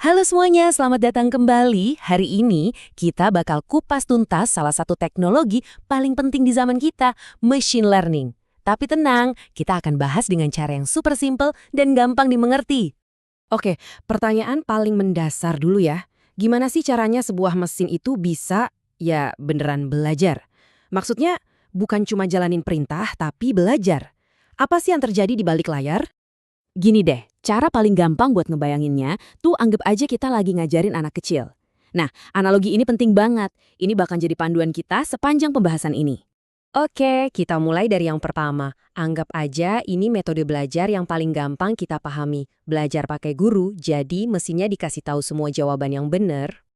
Halo semuanya, selamat datang kembali. Hari ini kita bakal kupas tuntas salah satu teknologi paling penting di zaman kita, machine learning. Tapi tenang, kita akan bahas dengan cara yang super simple dan gampang dimengerti. Oke, pertanyaan paling mendasar dulu ya. Gimana sih caranya sebuah mesin itu bisa, ya beneran belajar? Maksudnya bukan cuma jalanin perintah, tapi belajar. Apa sih yang terjadi di balik layar? Gini deh, cara paling gampang buat ngebayanginnya tuh anggap aja kita lagi ngajarin anak kecil. Nah, analogi ini penting banget. Ini bakal jadi panduan kita sepanjang pembahasan ini. Oke, kita mulai dari yang pertama. Anggap aja ini metode belajar yang paling gampang kita pahami. Belajar pakai guru, jadi mesinnya dikasih tahu semua jawaban yang benar.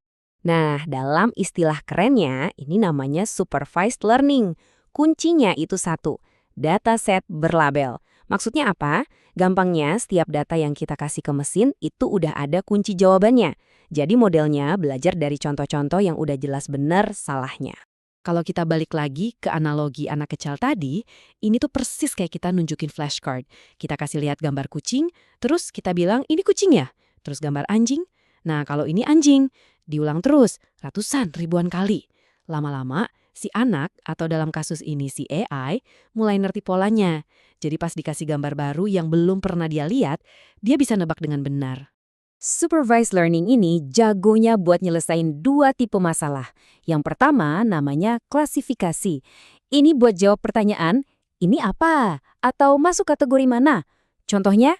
Nah, dalam istilah kerennya, ini namanya supervised learning. Kuncinya itu satu, dataset berlabel. Maksudnya apa? Gampangnya, setiap data yang kita kasih ke mesin itu udah ada kunci jawabannya. Jadi modelnya belajar dari contoh-contoh yang udah jelas benar salahnya. Kalau kita balik lagi ke analogi anak kecil tadi, ini tuh persis kayak kita nunjukin flashcard. Kita kasih lihat gambar kucing, terus kita bilang ini kucing ya? Terus gambar anjing. Nah, kalau ini anjing, diulang terus, ratusan, ribuan kali. Lama-lama, si anak, atau dalam kasus ini si AI, mulai ngerti polanya. Jadi pas dikasih gambar baru yang belum pernah dia lihat, dia bisa nebak dengan benar. Supervised learning ini jagonya buat nyelesain dua tipe masalah. Yang pertama namanya klasifikasi. Ini buat jawab pertanyaan, ini apa? Atau masuk kategori mana? Contohnya,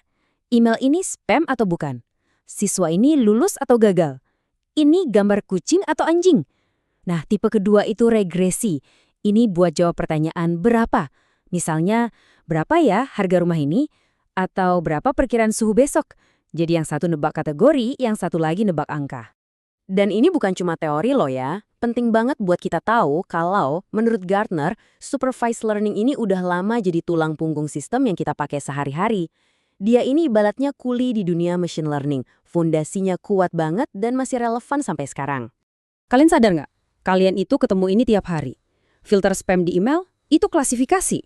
email ini spam atau bukan? Siswa ini lulus atau gagal? Ini gambar kucing atau anjing? Nah, tipe kedua itu regresi. Ini buat jawab pertanyaan berapa? Misalnya, berapa ya harga rumah ini? Atau berapa perkiraan suhu besok? Jadi yang satu nebak kategori, yang satu lagi nebak angka. Dan ini bukan cuma teori loh ya. Penting banget buat kita tahu kalau menurut Gartner, supervised learning ini udah lama jadi tulang punggung sistem yang kita pakai sehari-hari. Dia ini ibaratnya kuli di dunia machine learning. Fondasinya kuat banget dan masih relevan sampai sekarang. Kalian sadar nggak? Kalian itu ketemu ini tiap hari. Filter spam di email, itu klasifikasi.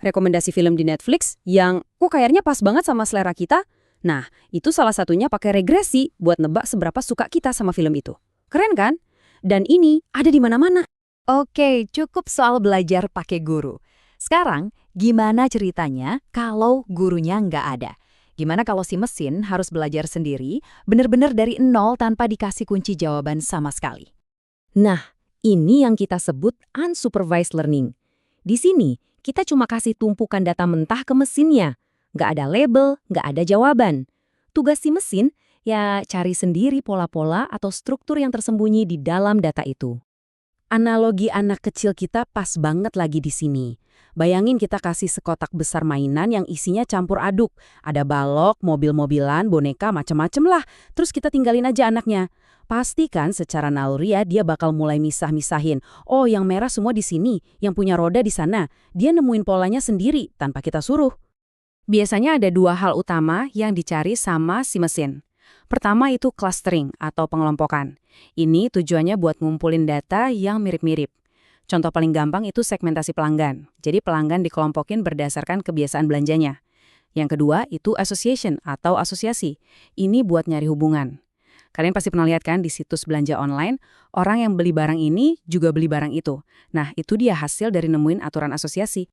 Rekomendasi film di Netflix yang kok kayaknya pas banget sama selera kita. Nah, itu salah satunya pakai regresi buat nebak seberapa suka kita sama film itu. Keren kan? Dan ini ada di mana-mana. Oke, cukup soal belajar pakai guru. Sekarang, gimana ceritanya kalau gurunya nggak ada? Gimana kalau si mesin harus belajar sendiri, benar-benar dari nol tanpa dikasih kunci jawaban sama sekali? Nah, ini yang kita sebut unsupervised learning. Di sini, kita cuma kasih tumpukan data mentah ke mesinnya. Nggak ada label, nggak ada jawaban. Tugas si mesin, ya cari sendiri pola-pola atau struktur yang tersembunyi di dalam data itu. Analogi anak kecil kita pas banget lagi di sini. Bayangin kita kasih sekotak besar mainan yang isinya campur aduk. Ada balok, mobil-mobilan, boneka, macem-macem lah. Terus kita tinggalin aja anaknya. Pastikan secara naluriah dia bakal mulai misah-misahin. Oh, yang merah semua di sini, yang punya roda di sana. Dia nemuin polanya sendiri tanpa kita suruh. Biasanya ada dua hal utama yang dicari sama si mesin. Pertama itu clustering atau pengelompokan. Ini tujuannya buat ngumpulin data yang mirip-mirip. Contoh paling gampang itu segmentasi pelanggan. Jadi pelanggan dikelompokin berdasarkan kebiasaan belanjanya. Yang kedua itu association atau asosiasi. Ini buat nyari hubungan. Kalian pasti pernah lihat kan di situs belanja online, orang yang beli barang ini juga beli barang itu. Nah, itu dia hasil dari nemuin aturan asosiasi.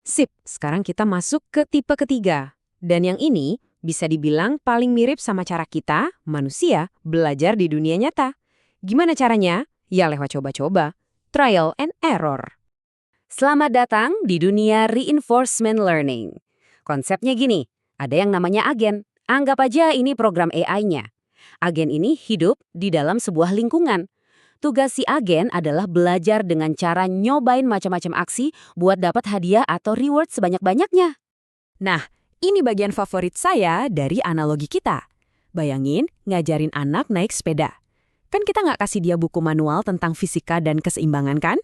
Sip, sekarang kita masuk ke tipe ketiga. Dan yang ini bisa dibilang paling mirip sama cara kita, manusia, belajar di dunia nyata. Gimana caranya? Ya lewat coba-coba. Trial and error. Selamat datang di dunia reinforcement learning. Konsepnya gini, ada yang namanya agen. Anggap aja ini program AI-nya. Agen ini hidup di dalam sebuah lingkungan. Tugas si agen adalah belajar dengan cara nyobain macam-macam aksi buat dapat hadiah atau reward sebanyak-banyaknya. Nah, ini bagian favorit saya dari analogi kita. Bayangin ngajarin anak naik sepeda. Kan kita nggak kasih dia buku manual tentang fisika dan keseimbangan kan?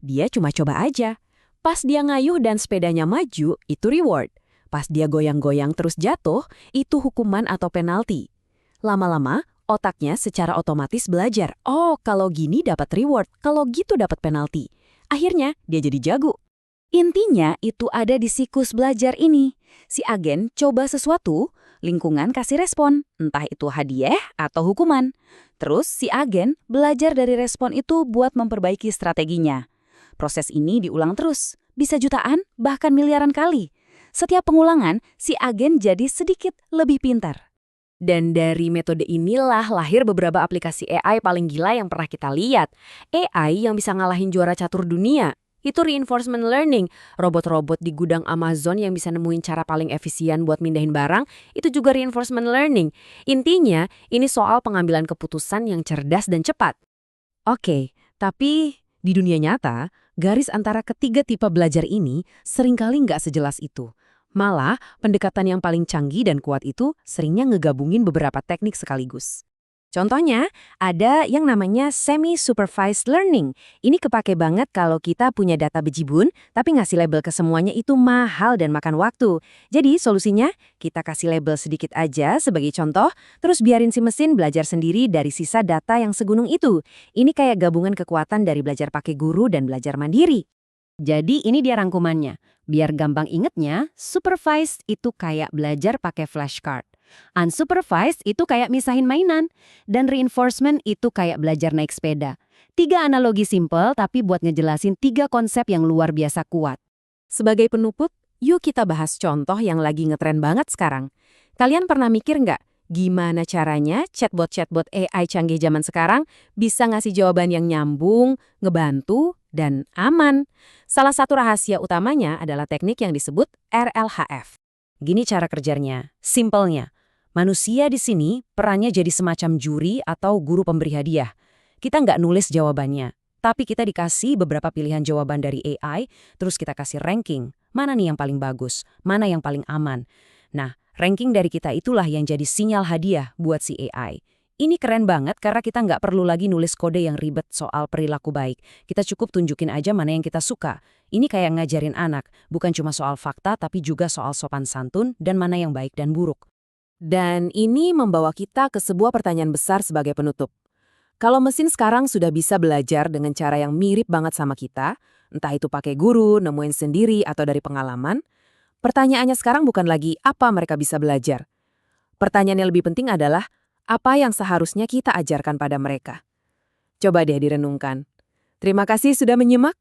Dia cuma coba aja. Pas dia ngayuh dan sepedanya maju, itu reward. Pas dia goyang-goyang terus jatuh, itu hukuman atau penalti. Lama-lama, otaknya secara otomatis belajar. Oh, kalau gini dapat reward, kalau gitu dapat penalti. Akhirnya, dia jadi jago. Intinya itu ada di siklus belajar ini. Si agen coba sesuatu, Lingkungan kasih respon, entah itu hadiah atau hukuman. Terus si agen belajar dari respon itu buat memperbaiki strateginya. Proses ini diulang terus, bisa jutaan bahkan miliaran kali. Setiap pengulangan, si agen jadi sedikit lebih pintar. Dan dari metode inilah lahir beberapa aplikasi AI paling gila yang pernah kita lihat. AI yang bisa ngalahin juara catur dunia. Itu reinforcement learning. Robot-robot di gudang Amazon yang bisa nemuin cara paling efisien buat mindahin barang, itu juga reinforcement learning. Intinya, ini soal pengambilan keputusan yang cerdas dan cepat. Oke, tapi di dunia nyata, garis antara ketiga tipe belajar ini seringkali nggak sejelas itu. Malah, pendekatan yang paling canggih dan kuat itu seringnya ngegabungin beberapa teknik sekaligus. Contohnya, ada yang namanya semi-supervised learning. Ini kepake banget kalau kita punya data bejibun, tapi ngasih label ke semuanya itu mahal dan makan waktu. Jadi, solusinya, kita kasih label sedikit aja sebagai contoh, terus biarin si mesin belajar sendiri dari sisa data yang segunung itu. Ini kayak gabungan kekuatan dari belajar pakai guru dan belajar mandiri. Jadi ini dia rangkumannya. Biar gampang ingetnya, supervised itu kayak belajar pakai flashcard. Unsupervised itu kayak misahin mainan. Dan reinforcement itu kayak belajar naik sepeda. 3 analogi simple tapi buat ngejelasin 3 konsep yang luar biasa kuat. Sebagai penuput, yuk kita bahas contoh yang lagi ngetren banget sekarang. Kalian pernah mikir nggak? Gimana caranya chatbot-chatbot AI canggih zaman sekarang bisa ngasih jawaban yang nyambung, ngebantu, dan aman? Salah satu rahasia utamanya adalah teknik yang disebut RLHF. Gini cara kerjanya, simpelnya. Manusia di sini perannya jadi semacam juri atau guru pemberi hadiah. Kita nggak nulis jawabannya, tapi kita dikasih beberapa pilihan jawaban dari AI, terus kita kasih ranking. Mana nih yang paling bagus, mana yang paling aman. Nah, ranking dari kita itulah yang jadi sinyal hadiah buat si AI. Ini keren banget karena kita nggak perlu lagi nulis kode yang ribet soal perilaku baik. Kita cukup tunjukin aja mana yang kita suka. Ini kayak ngajarin anak, bukan cuma soal fakta tapi juga soal sopan santun dan mana yang baik dan buruk. Dan ini membawa kita ke sebuah pertanyaan besar sebagai penutup. Kalau mesin sekarang sudah bisa belajar dengan cara yang mirip banget sama kita, entah itu pakai guru, nemuin sendiri, atau dari pengalaman, pertanyaannya sekarang bukan lagi apa mereka bisa belajar. Pertanyaan yang lebih penting adalah, apa yang seharusnya kita ajarkan pada mereka? Coba deh direnungkan. Terima kasih sudah menyimak.